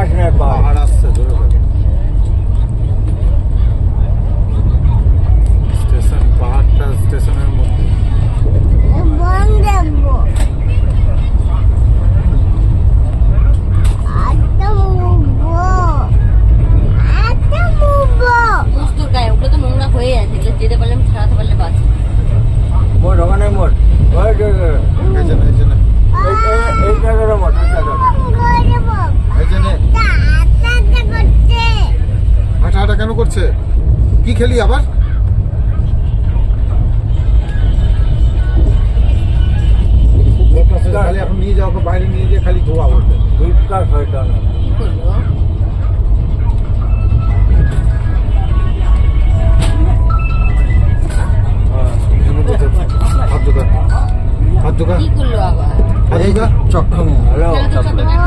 যাস না পাহাড় আসছে ধরে স্টেশন, পাহাড়টা স্টেশনের মধ্যে। বুঝতো গায়ে ওগুলো তো নোংরা হয়ে আছে, এগুলো যেতে পারলে আমি ছাড়াতে পারলে বাস। মোট ওখানে মোট এই যে না এই জায়গাটা মোট এই যে হাঁটা হাঁটা কেন করছে? কি খেলি আবার? খালি এখন নিয়ে যাও, বাইরে নিয়ে গিয়ে খালি ধোয়া বলতে পরিষ্কার শয়তান কি করবো? হাত ধোকা কি করলো আবার? হাত ধোকা চক্ষু হ্যালো তাহলে তো চট্টগ্রাম